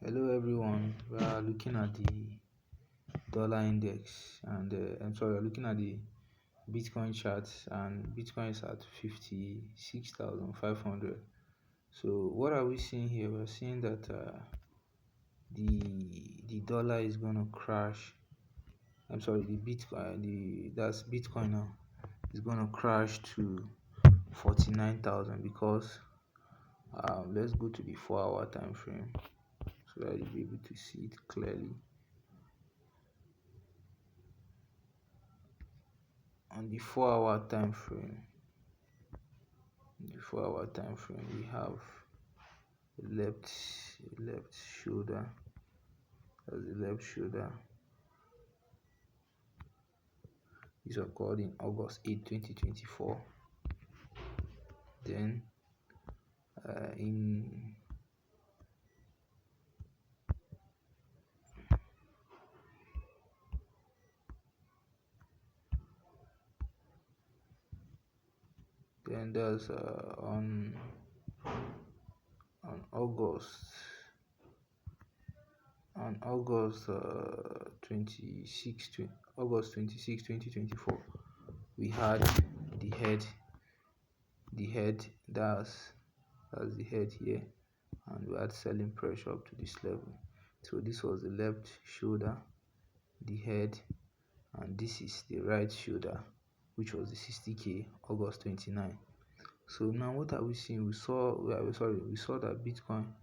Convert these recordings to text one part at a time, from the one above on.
Hello everyone. We are looking at the dollar index and I'm sorry, we're looking at the Bitcoin charts and Bitcoin is at 56,500. So what are we seeing here? We're seeing that the dollar is going to crash. I'm sorry, the Bitcoin, the that's Bitcoin now is going to crash to 49,000 because let's go to the 4-hour time frame so that you'll be able to see it clearly. On the 4-hour time frame, we have left shoulder. That's the left shoulder. This occurred in August 8, 2024. Then in then there's on August 26, 2024, we had the head that's the head here, and we had selling pressure up to this level. So this was the left shoulder, the head, and this is the right shoulder, which was the 60k August 29. So now what are we seeing? We saw that Bitcoin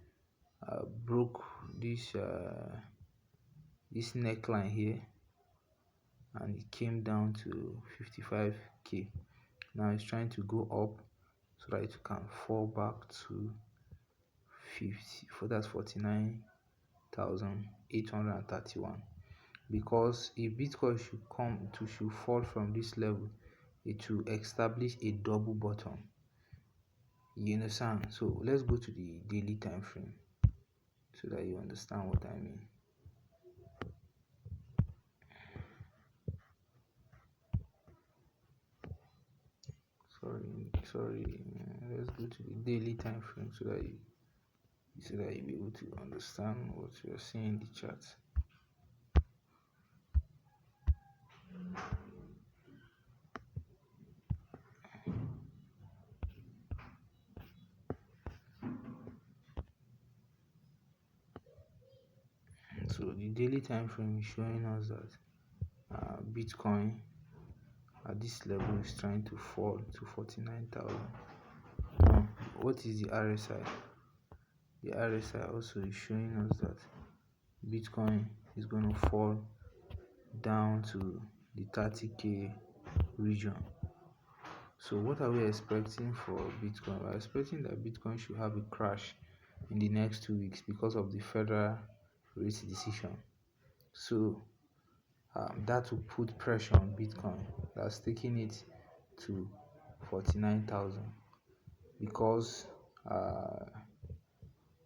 broke this neckline here, and it came down to 55k. Now it's trying to go up so that it can fall back to 50 for that's 49,831. Because if Bitcoin should fall from this level, it will establish a double bottom. You understand? So let's go to the daily time frame so that you understand what I mean. Sorry. Let's go to the daily time frame so that you'll be able to understand what you're seeing in the chart. So the daily time frame is showing us that Bitcoin at this level is trying to fall to 49,000. Now, what is the RSI? The RSI also is showing us that Bitcoin is going to fall down to the 30k region. So what are we expecting for Bitcoin? We're expecting that Bitcoin should have a crash in the next 2 weeks because of the federal rate decision. So that will put pressure on Bitcoin. That's taking it to 49,000 because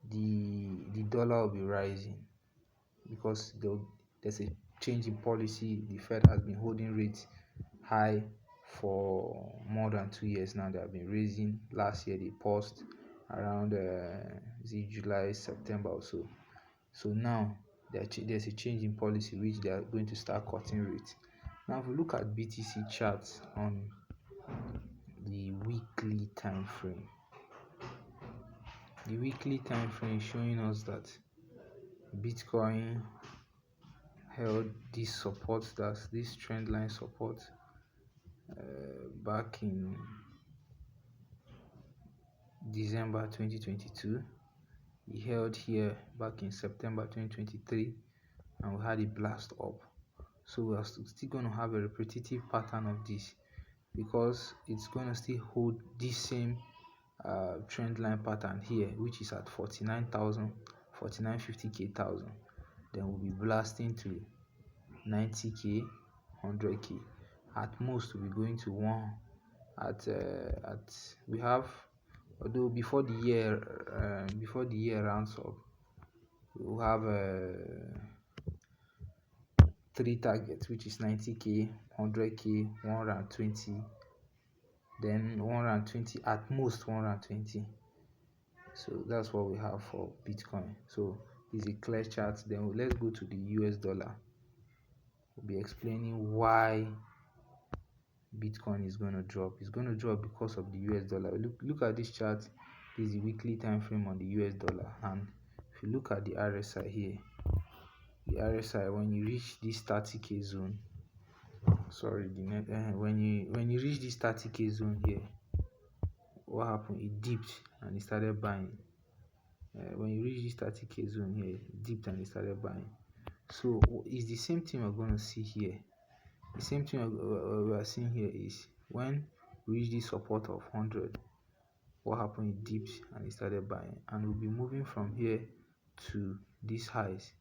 the dollar will be rising because there's a change in policy. The Fed has been holding rates high for more than 2 years now. They have been raising. Last year they paused around July, September or so. So now there's a change in policy which they are going to start cutting rates. Now if we look at BTC charts on the weekly time frame, the weekly time frame is showing us that Bitcoin held this support, that's this trend line support, back in December 2022. He held here back in September 2023, and we had a blast up. So we are still going to have a repetitive pattern of this because it's going to still hold this same trend line pattern here, which is at 49,000, 4950k thousand. Then we'll be blasting to 90k, 100k. At most we'll be going to one at we have, although before the year rounds up, we'll have 3 targets, which is 90k, 100k, 120, then 120, at most 120. So that's what we have for Bitcoin. So This is a clear chart. Then let's go to the US dollar. We'll be explaining why Bitcoin is going to drop. It's going to drop because of the US dollar. Look at this chart. This is the weekly time frame on the US dollar, and if you look at the RSI here, the RSI, when you reach this 30k zone, sorry, when you reach this 30k zone here, what happened? It dipped and it started buying. When you reach this 30k zone here, it dipped and it started buying. So it's the same thing we're going to see here. The same thing we are seeing here is when we reach this support of 100, what happened? It dipped and it started buying, and we'll be moving from here to these highs.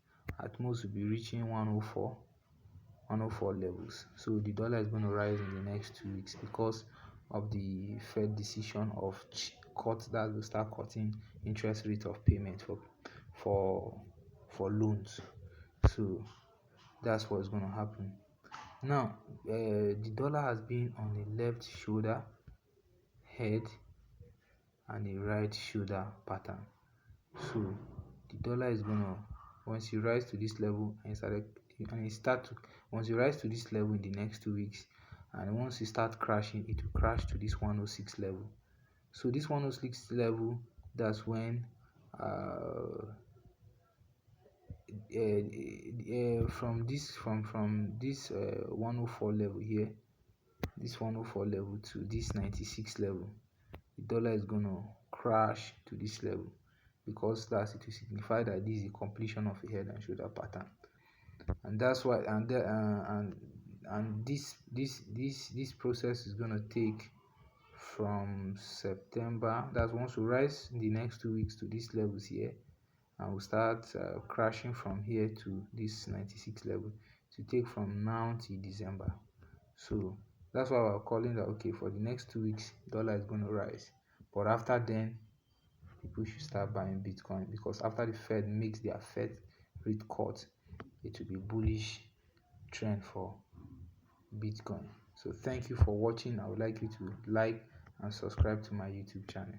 At most we'll be reaching 104 levels. So the dollar is going to rise in the next 2 weeks because of the Fed decision of that will start cutting interest rate of payment for loans. So that's what's going to happen. Now the dollar has been on a left shoulder head and a right shoulder pattern. So the dollar is going to, once you rise to this level once you rise to this level in the next 2 weeks, and once you start crashing, it will crash to this 106 level. So this 106 level, that's when from this 104 level here, this 104 level to this 96 level, the dollar is going to crash to this level, because that's it will signify that this is a completion of a head and shoulder pattern. And that's why, and this process is going to take from September. That's once we rise in the next 2 weeks to these levels here, and we'll start crashing from here to this 96 level, to take from now till December. So that's why we're calling that, okay, for the next 2 weeks dollar is going to rise, but after then people should start buying Bitcoin, because after the Fed makes their Fed rate cut, it will be bullish trend for Bitcoin. So thank you for watching. I would like you to like and subscribe to my YouTube channel.